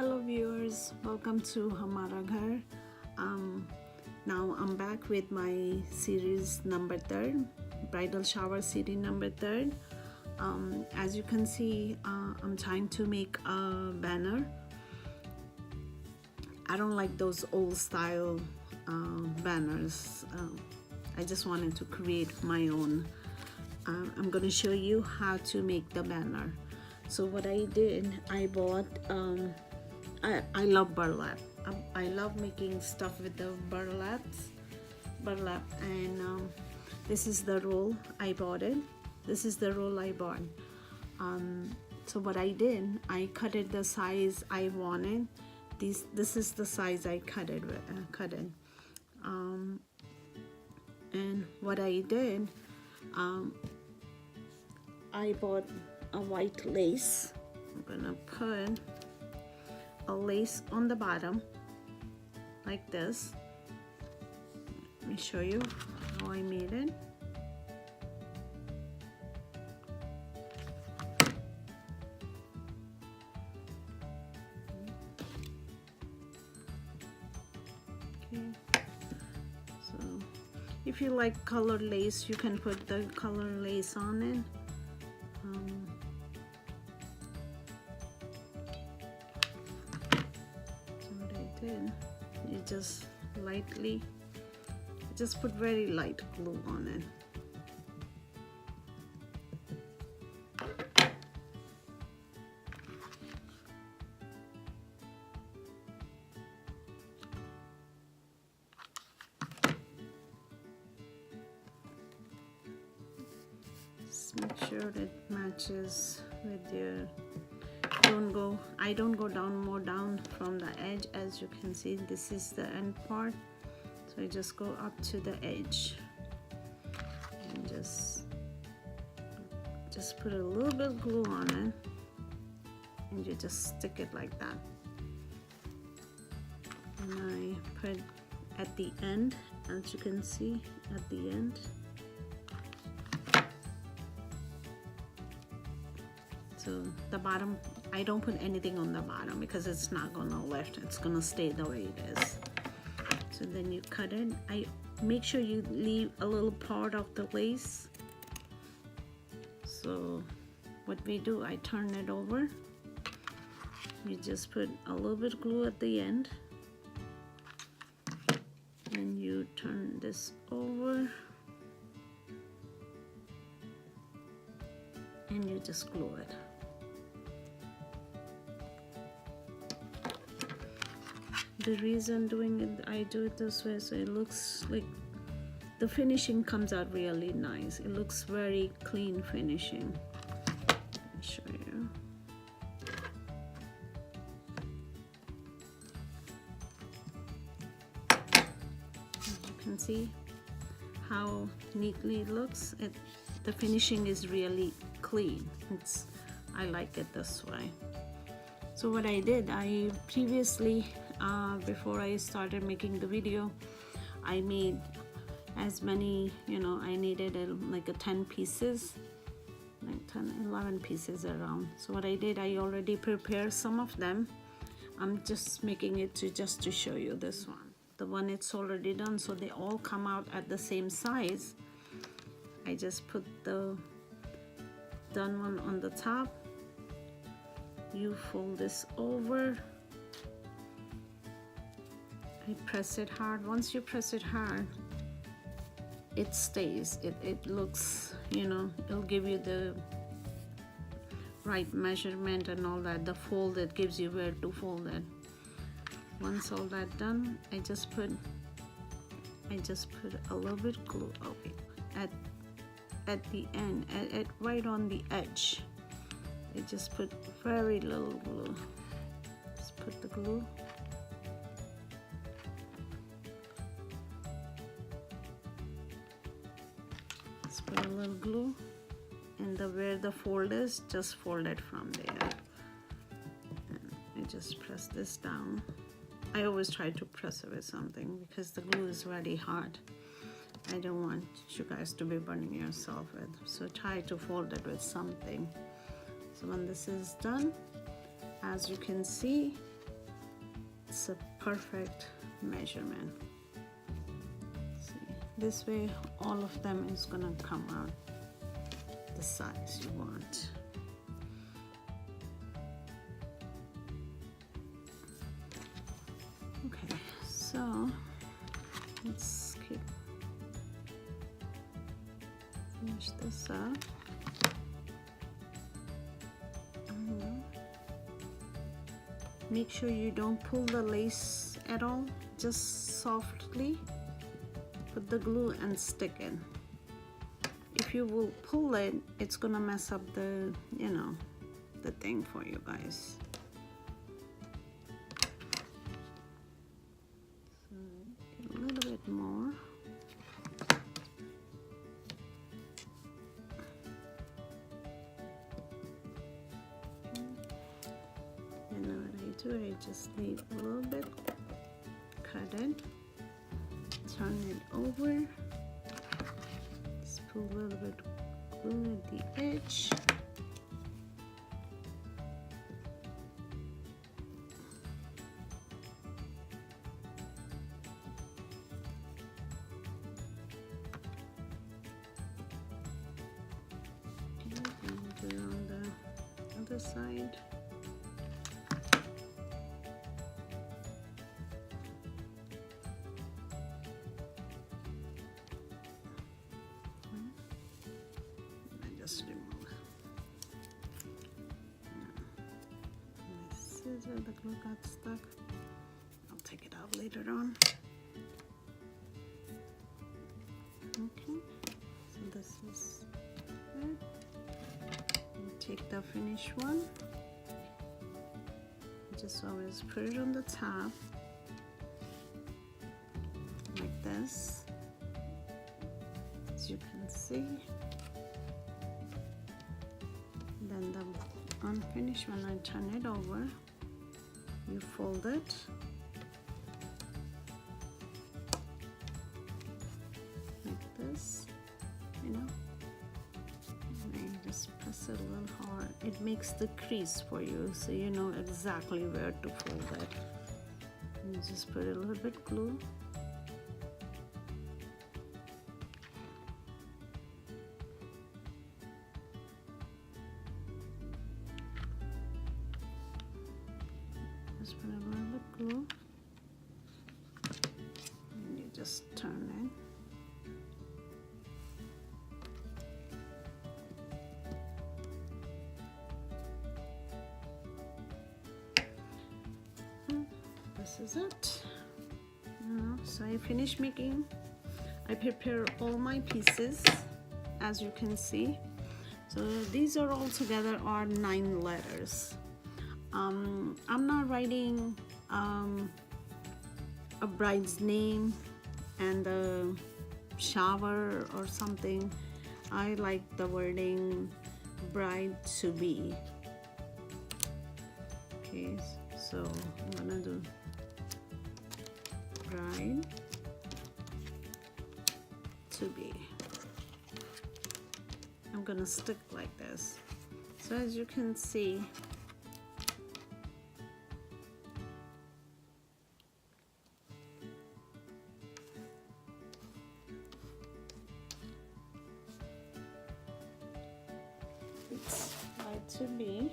Hello viewers, welcome to Hamara Ghar. Now I'm back with my series number 3, bridal shower series number 3. As you can see, I'm trying to make a banner. I don't like those old style banners. I just wanted to create my own. I'm going to show you how to make the banner. So what I did, I bought I love burlap. I love making stuff with the burlap, and this is the roll I bought it. This is the roll I bought. So what I did, I cut it the size I wanted. This is the size I cut it. And what I did, I bought a white lace. I'm gonna put a lace on the bottom like this. Let me show you how I made it. Okay, so if you like colored lace, you can put the colored lace on it. You just lightly, just put very light glue on it. Just make sure it matches with your. I don't go down more down from the edge. As you can see, this is the end part, so I just go up to the edge and just put a little bit of glue on it, and you just stick it like that. And I put at the end, as you can see at the end. So the bottom, I don't put anything on the bottom because it's not gonna lift. It's gonna stay the way it is. So then you cut it. I make sure you leave a little part of the lace. So what we do, I turn it over. You just put a little bit of glue at the end, and you turn this over, and you just glue it. The reason I do it this way, so it looks like the finishing comes out really nice. It looks very clean finishing. Let me show you. As you can see how neatly it looks. The finishing is really clean. I like it this way. So what I did, I previously, before I started making the video, I made as many, I needed like 10 pieces, like 10, 11 pieces around. So what I did, I already prepared some of them. I'm just making it just to show you this one. The one it's already done, so they all come out at the same size. I just put the done one on the top. You fold this over. I press it hard. Once you press it hard, it stays. It looks, it'll give you the right measurement and all that. The fold, it gives you where to fold it. Once all that done, I just put a little bit glue. Okay, at the end, right on the edge. I just put very little glue. Just put the glue. Just put a little glue, and where the fold is, just fold it from there. And I just press this down. I always try to press it with something because the glue is really hard. I don't want you guys to be burning yourself with. So try to fold it with something. So when this is done, as you can see, it's a perfect measurement. See, this way all of them is gonna come out the size you want. Okay, so let's finish this up. Make sure you don't pull the lace at all, just softly put the glue and stick it. If you will pull it, it's gonna mess up the, you know, the thing for you guys. So get a little bit more. And now what I do, I just leave a little bit, cut it, turn it over, just put a little bit glue at the edge. And do it on the other side. Remove my scissor, the glue got stuck. I'll take it out later on. Okay, so this is it. You take the finished one, just always put it on the top like this, as you can see. Then the unfinished one, I turn it over, you fold it, like this, you know, and then just press it a little hard. It makes the crease for you, so you know exactly where to fold it. And you just put a little bit glue. Just put a little bit glue, and you just turn it. This is it. So I finished making. I prepare all my pieces, as you can see. So these are all together are 9 letters. I'm not writing a bride's name and the shower or something. I like the wording bride to be. Okay, so I'm gonna do bride to be. I'm gonna stick like this. So as you can see, it's bride to be.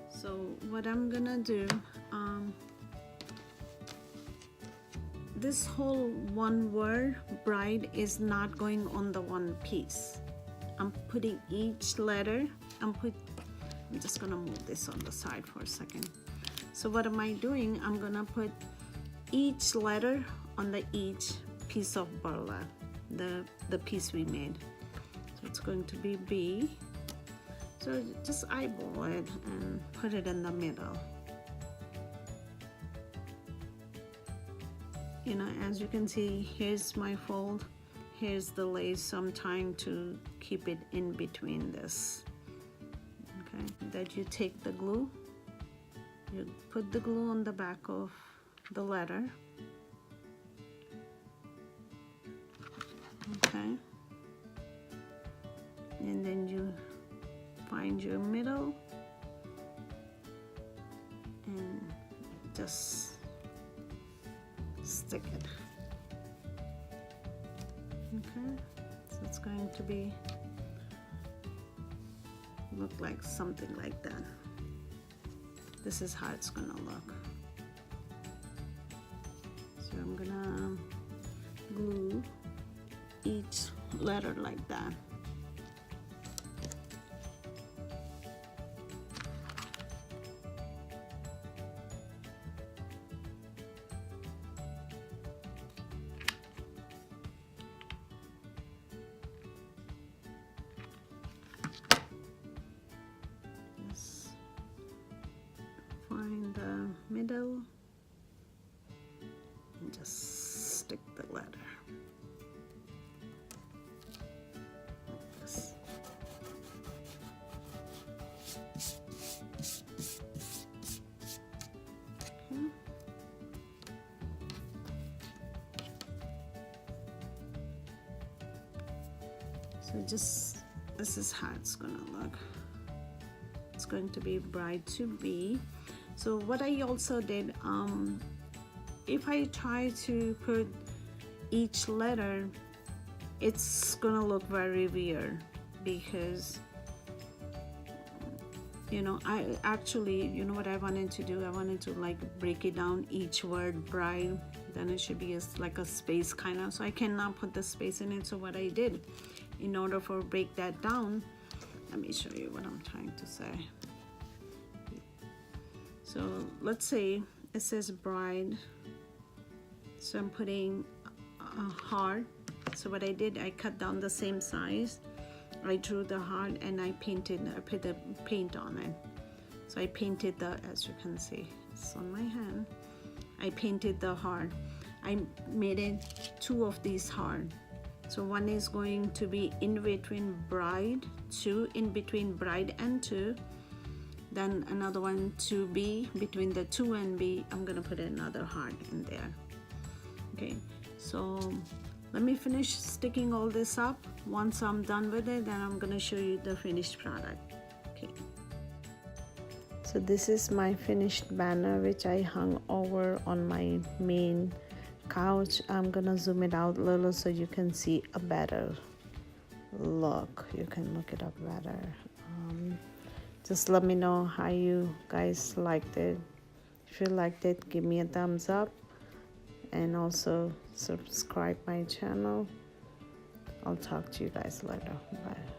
So what I'm gonna do, this whole one word bride is not going on the one piece. I'm putting each letter, I'm just gonna move this on the side for a second. So what am I doing? I'm gonna put each letter on the each piece of burlap, the piece we made. So it's going to be B. So just eyeball it and put it in the middle. You know, as you can see, here's my fold, here's the lace, so I'm trying to keep it in between this. Okay, then you take the glue, you put the glue on the back of the letter. Okay, and then you find your middle and just stick it. Okay, so it's going to be look like something like that. This is how it's gonna look. So I'm gonna glue each letter like that. Find the middle and just stick the letter like this. Okay. So this is how it's gonna look. It's going to be bride to be. So what I also did, if I try to put each letter, it's gonna look very weird, because you know, I actually, you know what I wanted to do? I wanted to like break it down each word, bride, then it should be like a space kind of, so I cannot put the space in it. So what I did, in order for break that down, let me show you what I'm trying to say. So let's say it says bride, so I'm putting a heart. So what I did, I cut down the same size, I drew the heart, and I put the paint on it. So I painted as you can see, it's on my hand, I painted the heart. I made it 2 of these heart. So one is going to be in between bride, 2 in between bride and 2, then another one to be between the 2 and B. I'm gonna put another heart in there. Okay, so let me finish sticking all this up. Once I'm done with it, then I'm gonna show you the finished product. Okay, so this is my finished banner, which I hung over on my main couch. I'm gonna zoom it out a little so you can see a better look. You can look it up better. Just let me know how you guys liked it. If you liked it, give me a thumbs up, and also subscribe my channel. I'll talk to you guys later. Bye.